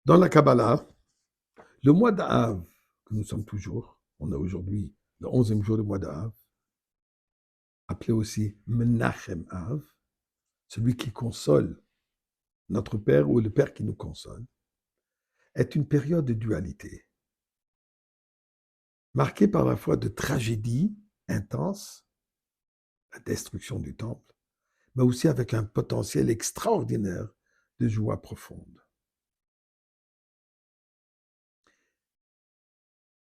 Dans la Kabbalah, le mois d'Av, que nous sommes toujours, on a aujourd'hui le 11e jour du mois d'Av, appelé aussi Menachem Av, celui qui console notre Père ou le Père qui nous console, est une période de dualité, marquée par la fois de tragédies intenses, la destruction du temple, mais aussi avec un potentiel extraordinaire de joie profonde.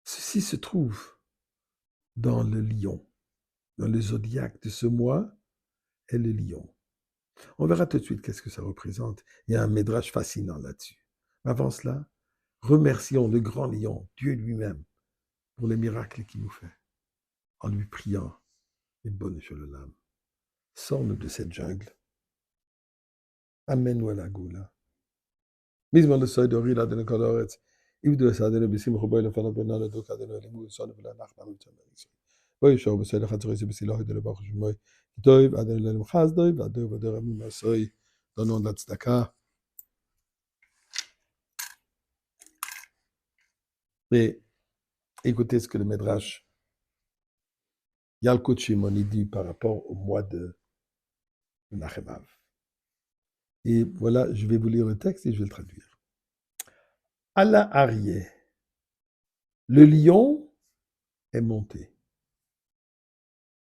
Ceci se trouve dans le lion, dans le zodiaque de ce mois est le lion. On verra tout de suite qu'est-ce que ça représente. Il y a un médrage fascinant là-dessus. Mais avant cela, remercions le grand lion, Dieu lui-même, pour les miracles qu'il nous fait, en lui priant, et bonne Sholem, sors-nous de cette jungle, amène-nous à la Goula. Mizman le seuil de Rila de Nekaloret, Yves de Sadene Bissim Ruboy le Fanat Benan le Doka de Nolimou, son de la Nachna Mitchamari. Oui, je suis le Khatsuri Silah de la Baruch Jumoy, Doiv, Adel Lam Khazdoiv, Adoiv, Adoram Masoy, dans le nom de la Tzedaka. Et écoutez ce que le Midrash Yalkut Shimoni dit par rapport au mois de Menachem Av. Et voilà, je vais vous lire le texte et je vais le traduire. Allah Arié, le lion est monté.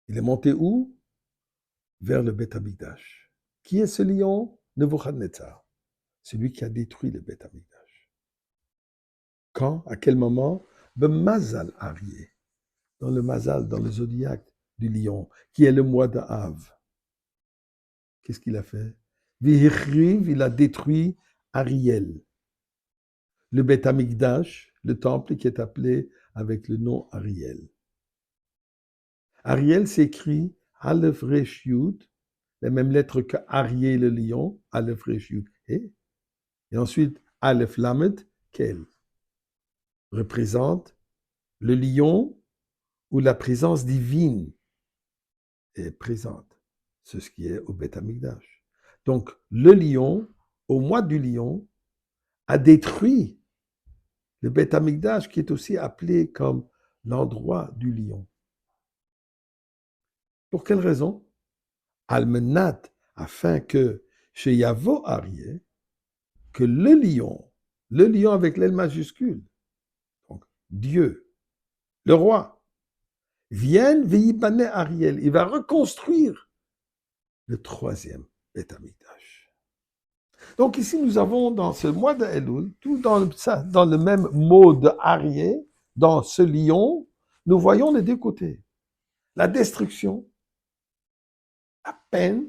Il est monté où? Vers le Beth Amikdash. Qui est ce lion? Nebuchadnezzar, celui qui a détruit le Beth Amikdash. Quand? À quel moment? B'mazal Arié, dans le mazal, dans le zodiaque du lion, qui est le mois d'Av. Qu'est-ce qu'il a fait? Vihichriv, il a détruit Ariel, le Beth Amikdash, le temple qui est appelé avec le nom Ariel. Ariel s'écrit Aleph Resh Yud, les mêmes lettres que Ariel le lion, Aleph Resh Yud, et ensuite Aleph Lamed, Kel, représente le lion où la présence divine est présente. C'est ce qui est au Beth Amikdash. Donc, le lion, au mois du lion, a détruit le Beth Amikdash, qui est aussi appelé comme l'endroit du lion. Pour quelle raison? Almenat, afin que chez Yavo Arié, que le lion avec l'aile majuscule, donc Dieu, le roi, vienne Veïbane Ariel, il va reconstruire le troisième Beth Amikdash. Donc ici, nous avons dans ce mois de Elul, tout dans le même mot de Arié, dans ce lion, nous voyons les deux côtés. La destruction, la peine,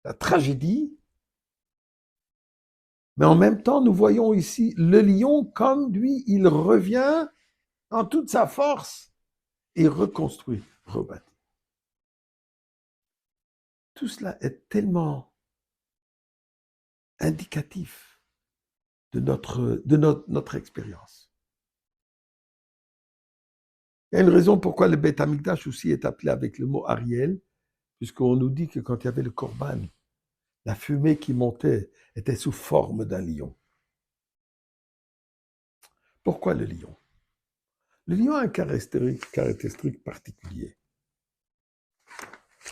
la tragédie, mais en même temps, nous voyons ici le lion comme lui, il revient en toute sa force et reconstruit, rebâtit. Tout cela est tellement indicatif de notre expérience. Il y a une raison pourquoi le Beth Amikdash aussi est appelé avec le mot Ariel, puisqu'on nous dit que quand il y avait le Korban, la fumée qui montait était sous forme d'un lion. Pourquoi le lion? Le lion a un caractéristique particulier.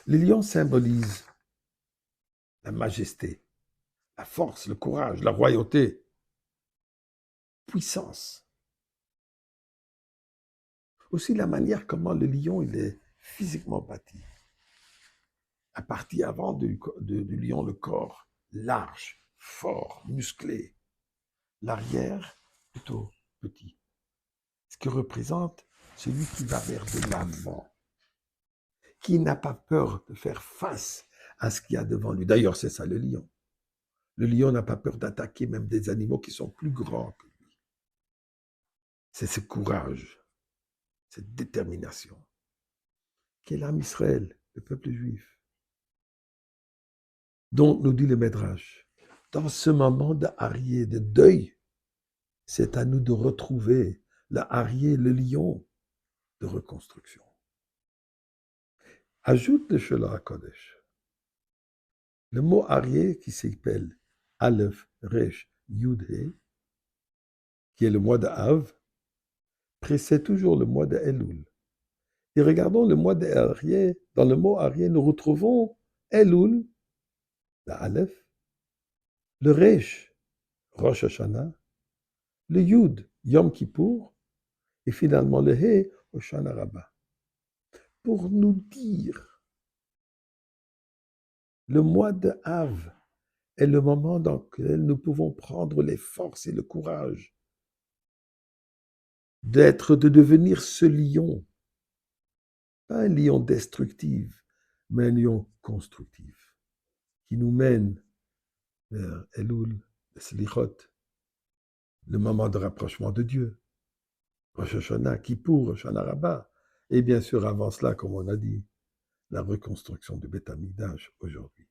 Le lion symbolise la majesté, la force, le courage, la royauté, puissance. Aussi la manière comment le lion il est physiquement bâti. La partie avant du lion, le corps, large, fort, musclé. L'arrière, plutôt petit. Ce qui représente celui qui va vers de l'avant, qui n'a pas peur de faire face à ce qu'il y a devant lui. D'ailleurs, c'est ça le lion. Le lion n'a pas peur d'attaquer même des animaux qui sont plus grands que lui. C'est ce courage, cette détermination qu'est l'âme Israël, le peuple juif. Donc, nous dit le Midrash, dans ce moment d'arié, de deuil, c'est à nous de retrouver le arié, le lion de reconstruction. Ajoute le Sholah HaKodesh. Le mot arié qui s'appelle Aleph, Resh, Yud-He, qui est le mois de Av, précède toujours le mois de Elul. Et regardons le mois de Arié. Dans le mot Arié, nous retrouvons Elul, le Aleph, le Resh, Rosh Hashanah, le Yud, Yom Kippour, et finalement le He, Hoshana Rabbah. Pour nous dire, le mois de Av est le moment dans lequel nous pouvons prendre les forces et le courage de devenir ce lion, pas un lion destructif, mais un lion constructif, qui nous mène vers Elul, le Slichot, le moment de rapprochement de Dieu, Rosh Hashanah, Kippour, Hoshana Rabbah, et bien sûr avant cela, comme on a dit, la reconstruction du Beth Amikdash aujourd'hui.